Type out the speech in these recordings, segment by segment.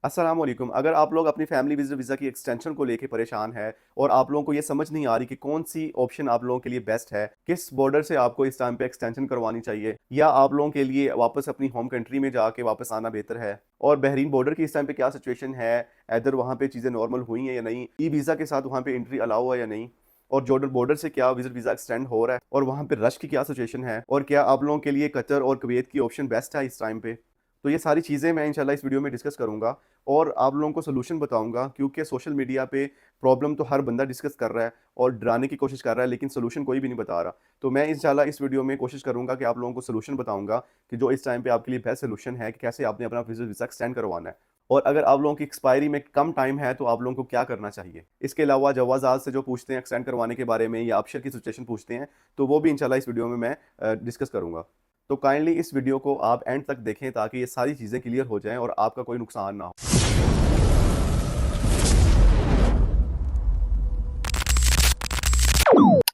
अस्सलाम वालेकुम। अगर आप लोग अपनी फैमिली वीज़ा की एक्सटेंशन को लेके परेशान हैं और आप लोगों को ये समझ नहीं आ रही कि कौन सी ऑप्शन आप लोगों के लिए बेस्ट है, किस बॉर्डर से आपको इस टाइम पे एक्सटेंशन करवानी चाहिए या आप लोगों के लिए वापस अपनी होम कंट्री में जाके वापस आना बेहतर है, और बहरीन बॉर्डर की इस टाइम पे क्या सिचुएशन है, इधर वहाँ पे चीज़ें नॉर्मल हुई हैं या नहीं, ई वीज़ा के साथ वहाँ पे एंट्री अलाउ है या नहीं, और जॉर्डन बॉर्डर से क्या विजिट वीज़ा एक्सटेंड हो रहा है और वहाँ पे रश की क्या सिचुएशन है, और क्या आप लोगों के लिए कतर और कुवैत की ऑप्शन बेस्ट है इस टाइम पे। तो ये सारी चीज़ें मैं इंशाल्लाह इस वीडियो में डिस्कस करूँगा और आप लोगों को सॉल्यूशन बताऊँगा, क्योंकि सोशल मीडिया पे प्रॉब्लम तो हर बंदा डिस्कस कर रहा है और डराने की कोशिश कर रहा है, लेकिन सॉल्यूशन कोई भी नहीं बता रहा। तो मैं इंशाल्लाह इस वीडियो में कोशिश करूँगा कि आप लोगों को सॉल्यूशन बताऊँगा कि जो इस टाइम पे आपके लिए बेस्ट सॉल्यूशन है कि कैसे आपने अपना वीज़ा एक्सटेंड करवाना है। और अगर आप लोगों की एक्सपायरी में कम टाइम है तो आप लोगों को क्या करना चाहिए। इसके अलावा जवाज़ात से जो पूछते हैं एक्सटेंड करवाने के बारे में या अपशर की सिचुएशन पूछते हैं, तो वो भी इंशाल्लाह इस वीडियो में मैं डिस्कस करूँगा। तो काइंडली इस वीडियो को आप एंड तक देखें ताकि ये सारी चीज़ें क्लियर हो जाएँ और आपका कोई नुकसान ना हो।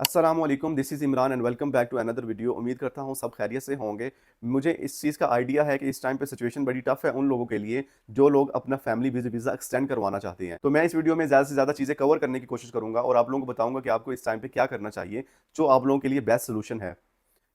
अस्सलाम वालेकुम, this is Imran and welcome back to another video. उम्मीद करता हूँ सब खैरियत से होंगे। मुझे इस चीज़ का आइडिया है कि इस टाइम पे सिचुएशन बड़ी टफ है उन लोगों के लिए जो लोग अपना फैमिली वीज़ा एक्सटेंड करवाना चाहते हैं। तो मैं इस वीडियो में ज़्यादा से ज़्यादा चीज़ें कवर करने की कोशिश करूँगा और आप लोगों को बताऊँगा कि आपको इस टाइम पे क्या करना चाहिए, जो आप लोगों के लिए बेस्ट सोल्यूशन है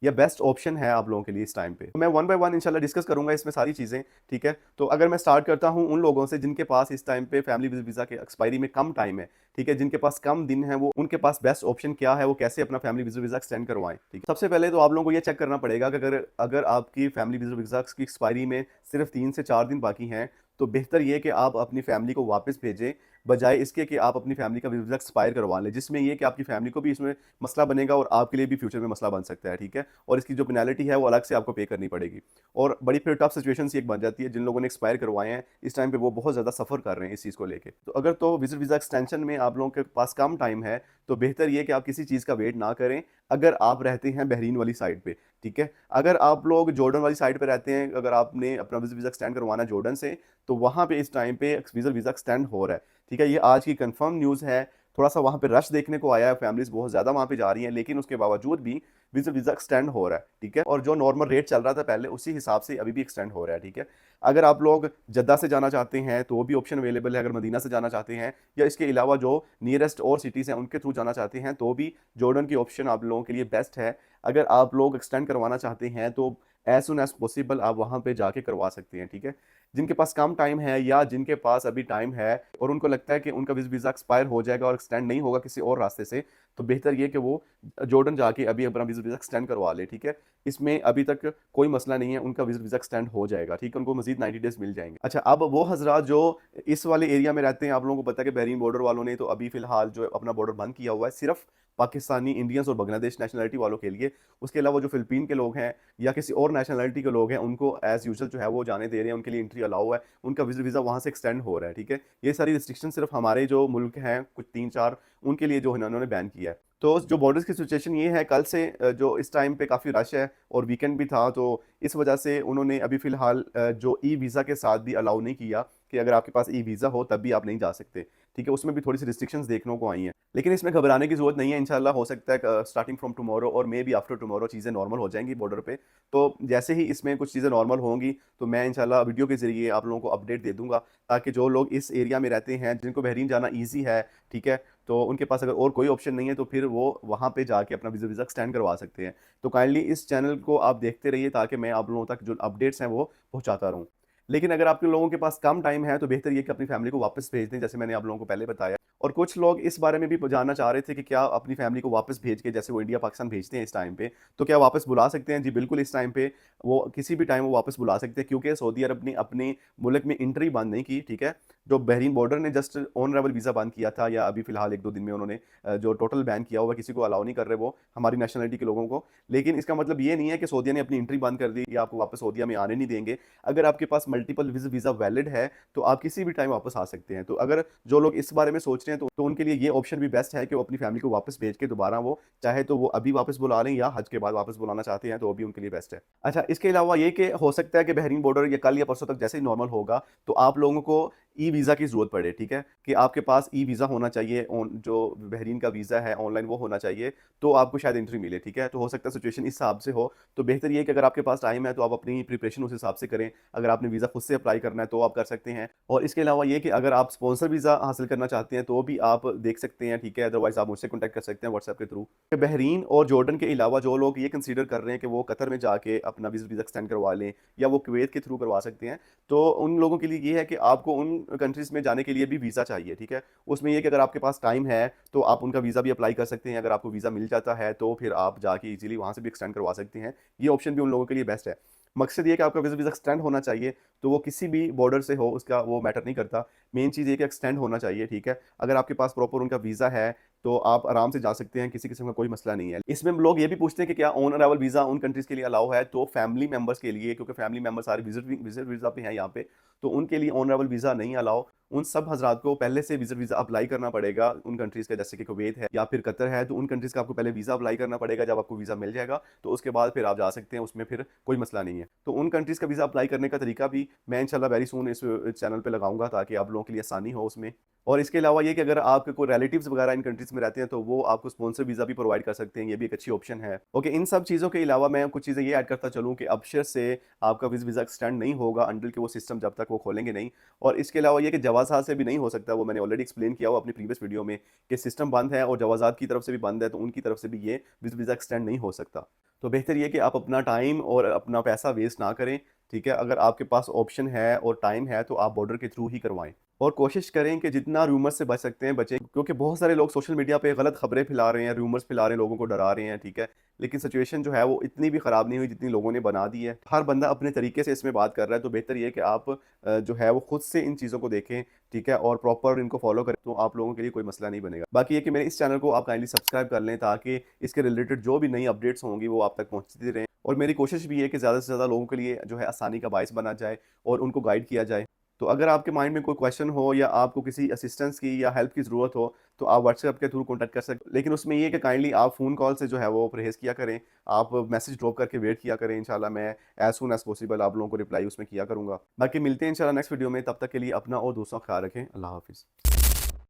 या बेस्ट ऑप्शन है आप लोगों के लिए इस टाइम पे। तो मैं वन बाय वन इंशाल्लाह डिस्कस करूंगा इसमें सारी चीज़ें, ठीक है। तो अगर मैं स्टार्ट करता हूं उन लोगों से जिनके पास इस टाइम पे फैमिली वीज़ा के एक्सपायरी में कम टाइम है, ठीक है, जिनके पास कम दिन है, वो उनके पास बेस्ट ऑप्शन क्या है, वो कैसे अपना फैमिली वीज़ा एक्सटेंड करवाएं, ठीक है। सबसे पहले तो आप लोगों को ये चेक करना पड़ेगा कि अगर अगर आपकी फैमिली वीज़ा की एक्सपायरी में सिर्फ 3 से 4 दिन बाकी हैं, तो बेहतर ये कि आप अपनी फैमिली को वापस भेजें, बजाय इसके कि आप अपनी फैमिली का वीज़ा एक्सपायर करवा लें, जिसमें ये कि आपकी फैमिली को भी इसमें मसला बनेगा और आपके लिए भी फ्यूचर में मसला बन सकता है, ठीक है। और इसकी जो पेनल्टी है वो अलग से आपको पे करनी पड़ेगी और बड़ी फिर टफ सिचुएशन सी एक बन जाती है। जिन लोगों ने एक्सपायर करवाए हैं इस टाइम पे वो बहुत ज़्यादा सफ़र कर रहे हैं इस चीज़ को लेके। तो अगर तो विजिट वीज़ा एक्सटेंशन में आप लोगों के पास कम टाइम है, तो बेहतर ये कि आप किसी चीज़ का वेट ना करें, अगर आप रहते हैं बहरीन वाली साइड पे, ठीक है। अगर आप लोग जॉर्डन वाली साइड पे रहते हैं, अगर आपने अपना विजिट वीज़ा एक्सटेंड करवाना है जॉर्डन से, तो वहाँ पे इस टाइम पे विजिट वीज़ा एक्सटेंड हो रहा है, ठीक है। ये आज की कंफर्म न्यूज़ है। थोड़ा-सा वहाँ पे रश देखने को आया है, फैमिलीज़ बहुत ज़्यादा वहाँ पे जा रही हैं, लेकिन उसके बावजूद भी वीज़ा एक्सटेंड हो रहा है, ठीक है। और जो नॉर्मल रेट चल रहा था पहले, उसी हिसाब से अभी भी एक्सटेंड हो रहा है, ठीक है। अगर आप लोग जद्दा से जाना चाहते हैं, तो वो भी ऑप्शन अवेलेबल है। अगर मदीना से जाना चाहते हैं या इसके अलावा जो नियरेस्ट और सिटीज़ हैं, उनके थ्रू जाना चाहते हैं, तो भी जॉर्डन की ऑप्शन आप लोगों के लिए बेस्ट है। अगर आप लोग एक्सटेंड करवाना चाहते हैं, तो एज़ सून एज़ पॉसिबल आप वहाँ पे जाके करवा सकते हैं, ठीक है। जिनके पास कम टाइम है या जिनके पास अभी टाइम है और उनको लगता है कि उनका वीज़ा एक्सपायर हो जाएगा और एक्सटेंड नहीं होगा किसी और रास्ते से, तो बेहतर ये कि वो जॉर्डन जाके अभी अपना वीज़ा एक्सटेंड करवा ले, ठीक है। इसमें अभी तक कोई मसला नहीं है, उनका वीज़ा एक्सटेंड हो जाएगा, ठीक है। उनको मज़ीद 90 डेज़ मिल जाएँगे। अच्छा, अब वो हज़रात जो इस वाले एरिया में रहते हैं, आप लोगों को पता है कि बहरीन बॉर्डर वालों ने तो अभी फ़िलहाल जो अपना बॉर्डर बंद किया हुआ है, सिर्फ़ पाकिस्तानी, इंडियंस और बांग्लादेश नेशनैलिटी वालों के लिए। उसके अलावा जो फ़िलिपीन के लोग हैं या किसी और नेशनैलिटी के लोग हैं, उनको एज़ यूजुअल जो है वो जाने दे रहे हैं, उनके लिए एंट्री अलाउ है, उनका वीज़ा वहाँ से एक्सटेंड हो रहा है, ठीक है। ये सारी रिस्ट्रिक्शन सिर्फ़ हमारे जो मुल्क हैं, कुछ 3-4 उनके लिए जो है ना उन्होंने बैन किया है। तो जो बॉर्डर्स की सिचुएशन ये है, कल से जो इस टाइम पे काफ़ी रश है और वीकेंड भी था, तो इस वजह से उन्होंने अभी फ़िलहाल जो ई वीज़ा के साथ भी अलाउ नहीं किया कि अगर आपके पास ई वीज़ा हो तब भी आप नहीं जा सकते, ठीक है। उसमें भी थोड़ी-सी रिस्ट्रिक्शंस देखने को आई हैं। लेकिन इसमें घबराने की ज़रूरत नहीं है, इंशाल्लाह हो सकता है स्टार्टिंग फ्रॉम टुमारो और मे बी आफ्टर टुमारो चीज़ें नॉर्मल हो जाएँगी बॉर्डर पे। तो जैसे ही इसमें कुछ चीज़ें नॉर्मल होंगी, तो मैं इंशाल्लाह वीडियो के ज़रिए आप लोगों को अपडेट दे दूँगा, ताकि जो लोग इस एरिया में रहते हैं, जिनको बहरीन जाना ईज़ी है, ठीक है, तो उनके पास अगर और कोई ऑप्शन नहीं है, तो फिर वो वहाँ पे जाके अपना वीज़ा एक्सटेंड करवा सकते हैं। तो काइंडली इस चैनल को आप देखते रहिए ताकि मैं आप लोगों तक जो अपडेट्स हैं, वो पहुँचाता रहूँ। लेकिन अगर आपके लोगों के पास कम टाइम है, तो बेहतर ये कि अपनी फैमिली को वापस भेज दें, जैसे मैंने आप लोगों को पहले बताया। और कुछ लोग इस बारे में भी जानना चाह रहे थे कि क्या अपनी फैमिली को वापस भेज के, जैसे वो इंडिया पाकिस्तान भेजते हैं इस टाइम पे, तो क्या वापस बुला सकते हैं? जी बिल्कुल, इस टाइम पे वो किसी भी टाइम वो वापस बुला सकते हैं, क्योंकि सऊदी अरब ने अपने मुल्क में एंट्री बंद नहीं की, ठीक है। जो बहरीन बॉर्डर ने जस्ट ऑन अराइवल वीज़ा बंद किया था, या अभी फिलहाल 1-2 दिन में उन्होंने जो टोटल बैन किया हुआ है, किसी को अलाउ नहीं कर रहे वो हमारी नेशनैलिटी के लोगों को। लेकिन इसका मतलब ये नहीं है कि सऊदीया ने अपनी एंट्री बंद कर दी या आपको वापस सऊदीया में आने नहीं देंगे। अगर आपके पास मल्टीपल वीज़ा वैलिड है, तो आप किसी भी टाइम वापस आ सकते हैं। तो अगर जो लोग इस बारे में सोच रहे हैं, तो उनके लिए ये ऑप्शन भी बेस्ट है कि वो अपनी फैमिली को वापस भेज के दोबारा वो चाहे तो वो अभी वापस बुला लें, या हज के बाद वापस बुलाना चाहते हैं तो वो भी उनके लिए बेस्ट है। अच्छा, इसके अलावा ये कि हो सकता है कि बहरीन बॉर्डर या कल या परसों तक जैसे ही नॉर्मल होगा, तो आप लोगों को ई वीज़ा की ज़रूरत पड़े, ठीक है? कि आपके पास ई वीज़ा होना चाहिए, जो बहरीन का वीज़ा है ऑनलाइन वो होना चाहिए, तो आपको शायद एंट्री मिले, ठीक है? तो हो सकता है सिचुएशन इस हिसाब से हो, तो बेहतर ये है कि अगर आपके पास टाइम है तो आप अपनी प्रिपरेशन उस हिसाब से करें। अगर आपने वीज़ा खुद से अप्लाई करना है तो आप कर सकते हैं, और इसके अलावा ये कि अगर आप स्पॉन्सर वीज़ा हासिल करना चाहते हैं तो भी आप देख सकते हैं, ठीक है? अदरवाइज़ आप मुझसे कॉन्टैक्ट कर सकते हैं व्हाट्सएप के थ्रू। बहरीन और जॉर्डन के अलावा जो लोग ये कंसीडर कर रहे हैं कि वो कतर में जाके अपना वीज़ा एक्सटेंड करवा लें, या वो कुवैत के थ्रू करवा सकते हैं, तो उन लोगों के लिए ये है कि आपको उन कंट्रीज़ में जाने के लिए भी वीज़ा चाहिए, ठीक है? उसमें ये है कि अगर आपके पास टाइम है तो आप उनका वीज़ा भी अप्लाई कर सकते हैं। अगर आपको वीज़ा मिल जाता है तो फिर आप जाके ईज़िली वहाँ से भी एक्सटेंड करवा सकते हैं। ये ऑप्शन भी उन लोगों के लिए बेस्ट है। मकसद ये है कि आपका वीज़ा एक्सटेंड होना चाहिए, तो वो किसी भी बॉर्डर से हो उसका वो मैटर नहीं करता। मेन चीज़ ये है कि एक्सटेंड होना चाहिए, ठीक है? अगर आपके पास प्रॉपर उनका वीज़ा है तो आप आराम से जा सकते हैं, किसी किस्म का कोई मसला नहीं है। इसमें लोग ये भी पूछते हैं कि क्या ऑन अराइवल वीज़ा उन कंट्रीज़ के लिए अलाउ है? तो फैमिली मेंबर्स के लिए, क्योंकि फैमिली मेंबर सारे विज़िट वीज़ा पे हैं यहाँ पे, तो उनके लिए ऑन अराइवल वीज़ा नहीं अलाउ। उन सब हज़रात को पहले से विज़िट वीज़ा अप्लाई करना पड़ेगा उन कंट्रीज़ का, जैसे कि कुवैत है या फिर कतर है, तो उन कंट्रीज़ का आपको पहले वीज़ा अप्लाई करना पड़ेगा। जब आपको वीज़ा मिल जाएगा तो उसके बाद फिर आप जा सकते हैं, उसमें फिर कोई मसला नहीं है। तो उन कंट्रीज़ का वीज़ा अप्लाई करने का तरीका भी मैं इंशाल्लाह वेरी सून इस चैनल पे लगाऊँगा, ताकि आप लोगों के लिए आसानी हो उसमें। और इसके अलावा ये कि अगर आपके कोई रिलेटिव्स वगैरह इन कंट्रीज़ में रहते हैं तो वो आपको स्पॉन्सर वीज़ा भी प्रोवाइड कर सकते हैं, ये भी एक अच्छी ऑप्शन है। ओके, इन सब चीज़ों के अलावा मैं कुछ चीज़ें ये ऐड करता चलूँ कि अबशर से आपका वीज़ा एक्सटेंड नहीं होगा अंटिल कि वो सिस्टम जब तक वो खोलेंगे नहीं। और इसके अलावा ये कि जवाज़ात से भी नहीं हो सकता, वो मैंने ऑलरेडी एक्सप्लेन किया हुआ अपनी प्रीवियस वीडियो में कि सिस्टम बंद है और जवाज़ात की तरफ से भी बंद है, तो उनकी तरफ से भी ये वीज़ा एक्सटेंड नहीं हो सकता। तो बेहतर ये है कि आप अपना टाइम और अपना पैसा वेस्ट ना करें, ठीक है? अगर आपके पास ऑप्शन है और टाइम है तो आप बॉर्डर के थ्रू ही करवाएँ। और कोशिश करें कि जितना रूमर्स से बच सकते हैं बचें, क्योंकि बहुत सारे लोग सोशल मीडिया पे गलत खबरें फैला रहे हैं, रूमर्स फैला रहे हैं, लोगों को डरा रहे हैं, ठीक है? लेकिन सिचुएशन जो है वो इतनी भी ख़राब नहीं हुई जितनी लोगों ने बना दी है। हर बंदा अपने तरीके से इसमें बात कर रहा है, तो बेहतर ये है कि आप जो है वो खुद से इन चीज़ों को देखें, ठीक है? और प्रॉपर इनको फॉलो करें, तो आप लोगों के लिए कोई मसला नहीं बनेगा। बाकी ये कि मेरे इस चैनल को आप काइंडली सब्सक्राइब कर लें, ताकि इसके रिलेटेड जो भी नई अपडेट्स होंगी वो आप तक पहुँचती रहें। और मेरी कोशिश भी है कि ज़्यादा से ज़्यादा लोगों के लिए जो है आसानी का बायस बना जाए और उनको गाइड किया जाए। तो अगर आपके माइंड में कोई क्वेश्चन हो या आपको किसी असिस्टेंस की या हेल्प की ज़रूरत हो, तो आप व्हाट्सएप के थ्रू कॉन्टैक्ट कर सकते हैं। लेकिन उसमें ये है कि काइंडली आप फ़ोन कॉल से जो है वो परहेज़ किया करें। आप मैसेज ड्रॉप करके वेट किया करें, इंशाल्लाह मैं एज़ सून एज़ पॉसिबल आप लोगों को रिप्लाई उसमें किया करूँगा। बाकी मिलते हैं इंशाल्लाह नेक्स्ट वीडियो में, तब तक के लिए अपना और दूसरों का ख़्याल रखें। अल्लाह हाफ़िज़।